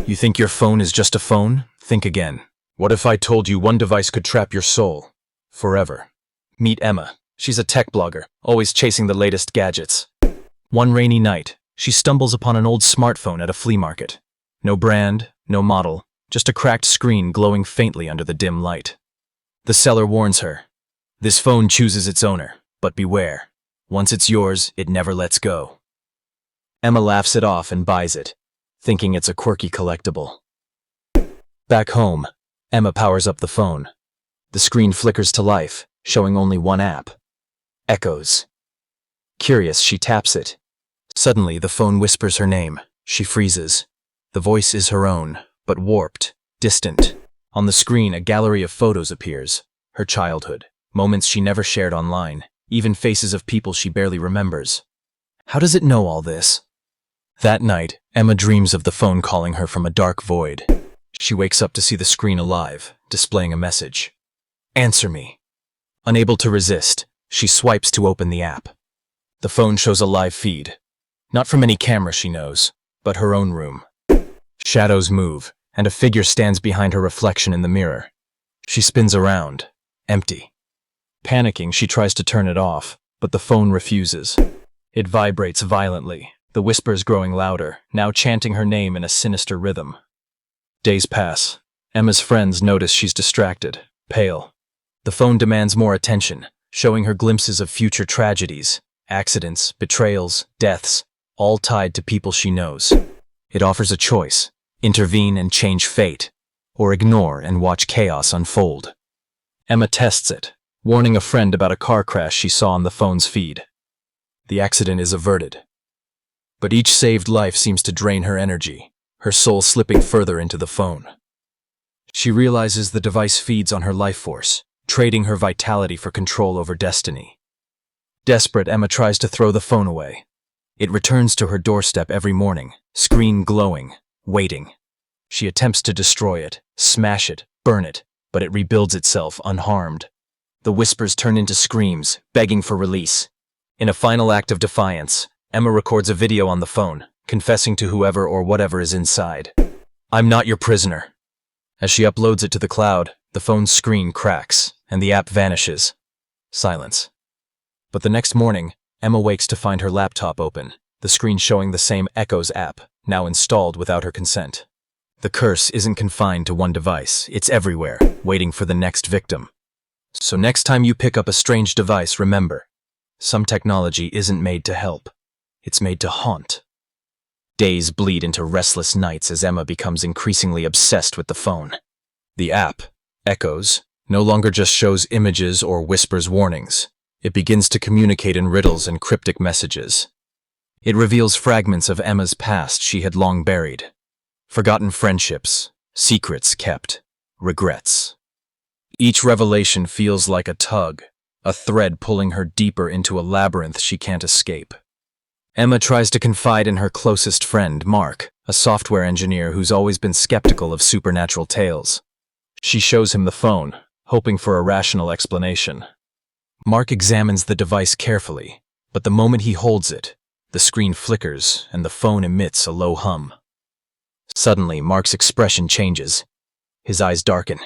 You think your phone is just a phone? Think again. What if I told you one device could trap your soul? Forever. Meet Emma. She's a tech blogger, always chasing the latest gadgets. One rainy night, she stumbles upon an old smartphone at a flea market. No brand, no model, just a cracked screen glowing faintly under the dim light. The seller warns her. This phone chooses its owner, but beware. Once it's yours, it never lets go. Emma laughs it off and buys it, thinking it's a quirky collectible. Back home, Emma powers up the phone. The screen flickers to life, showing only one app. Echoes. Curious, she taps it. Suddenly, the phone whispers her name. She freezes. The voice is her own, but warped, distant. On the screen, a gallery of photos appears. Her childhood, moments she never shared online, even faces of people she barely remembers. How does it know all this? That night, Emma dreams of the phone calling her from a dark void. She wakes up to see the screen alive, displaying a message. Answer me. Unable to resist, she swipes to open the app. The phone shows a live feed. Not from any camera she knows, but her own room. Shadows move, and a figure stands behind her reflection in the mirror. She spins around, empty. Panicking, she tries to turn it off, but the phone refuses. It vibrates violently, the whispers growing louder, now chanting her name in a sinister rhythm. Days pass. Emma's friends notice she's distracted, pale. The phone demands more attention, showing her glimpses of future tragedies, accidents, betrayals, deaths, all tied to people she knows. It offers a choice: intervene and change fate, or ignore and watch chaos unfold. Emma tests it, warning a friend about a car crash she saw on the phone's feed. The accident is averted. But each saved life seems to drain her energy, her soul slipping further into the phone. She realizes the device feeds on her life force, trading her vitality for control over destiny. Desperate, Emma tries to throw the phone away. It returns to her doorstep every morning, screen glowing, waiting. She attempts to destroy it, smash it, burn it, but it rebuilds itself unharmed. The whispers turn into screams, begging for release. In a final act of defiance, Emma records a video on the phone, confessing to whoever or whatever is inside. I'm not your prisoner. As she uploads it to the cloud, the phone's screen cracks, and the app vanishes. Silence. But the next morning, Emma wakes to find her laptop open, the screen showing the same Echoes app, now installed without her consent. The curse isn't confined to one device, it's everywhere, waiting for the next victim. So next time you pick up a strange device, remember, some technology isn't made to help, it's made to haunt. Days bleed into restless nights as Emma becomes increasingly obsessed with the phone. The app, Echoes, no longer just shows images or whispers warnings. It begins to communicate in riddles and cryptic messages. It reveals fragments of Emma's past she had long buried. Forgotten friendships, secrets kept, regrets. Each revelation feels like a tug, a thread pulling her deeper into a labyrinth she can't escape. Emma tries to confide in her closest friend, Mark, a software engineer who's always been skeptical of supernatural tales. She shows him the phone, hoping for a rational explanation. Mark examines the device carefully, but the moment he holds it, the screen flickers and the phone emits a low hum. Suddenly, Mark's expression changes. His eyes darken.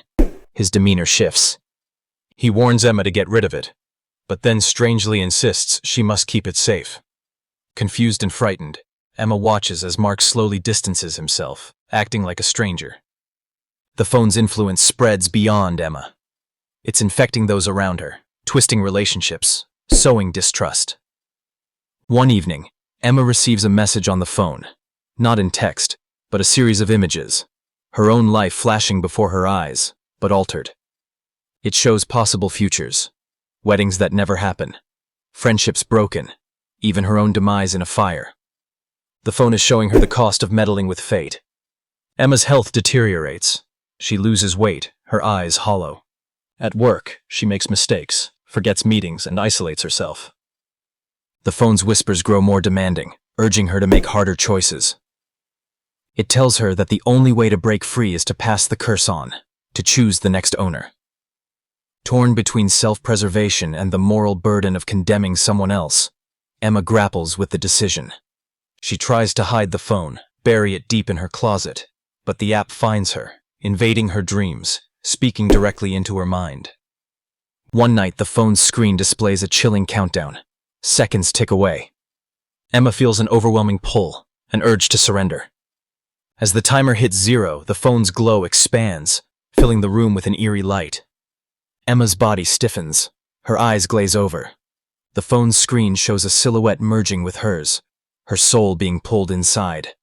His demeanor shifts. He warns Emma to get rid of it, but then strangely insists she must keep it safe. Confused and frightened, Emma watches as Mark slowly distances himself, acting like a stranger. The phone's influence spreads beyond Emma. It's infecting those around her, twisting relationships, sowing distrust. One evening, Emma receives a message on the phone, not in text, but a series of images, her own life flashing before her eyes, but altered. It shows possible futures, weddings that never happen, friendships broken, even her own demise in a fire. The phone is showing her the cost of meddling with fate. Emma's health deteriorates. She loses weight, her eyes hollow. At work, she makes mistakes, forgets meetings, and isolates herself. The phone's whispers grow more demanding, urging her to make harder choices. It tells her that the only way to break free is to pass the curse on, to choose the next owner. Torn between self-preservation and the moral burden of condemning someone else, Emma grapples with the decision. She tries to hide the phone, bury it deep in her closet, But the app finds her, invading her dreams, speaking directly into her mind. One night, the phone's screen displays a chilling countdown. Seconds tick away. Emma feels an overwhelming pull, an urge to surrender. As the timer hits 0, the phone's glow expands, filling the room with an eerie light. Emma's body stiffens. Her eyes glaze over. The phone's screen shows a silhouette merging with hers, her soul being pulled inside.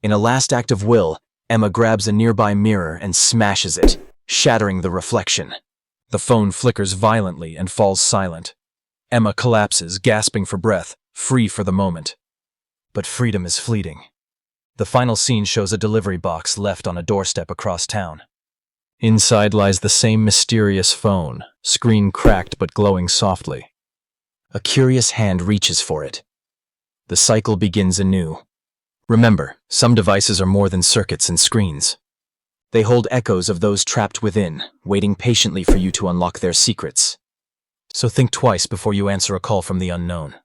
In a last act of will, Emma grabs a nearby mirror and smashes it, shattering the reflection. The phone flickers violently and falls silent. Emma collapses, gasping for breath, free for the moment. But freedom is fleeting. The final scene shows a delivery box left on a doorstep across town. Inside lies the same mysterious phone, screen cracked but glowing softly. A curious hand reaches for it. The cycle begins anew. Remember, some devices are more than circuits and screens. They hold echoes of those trapped within, waiting patiently for you to unlock their secrets. So think twice before you answer a call from the unknown.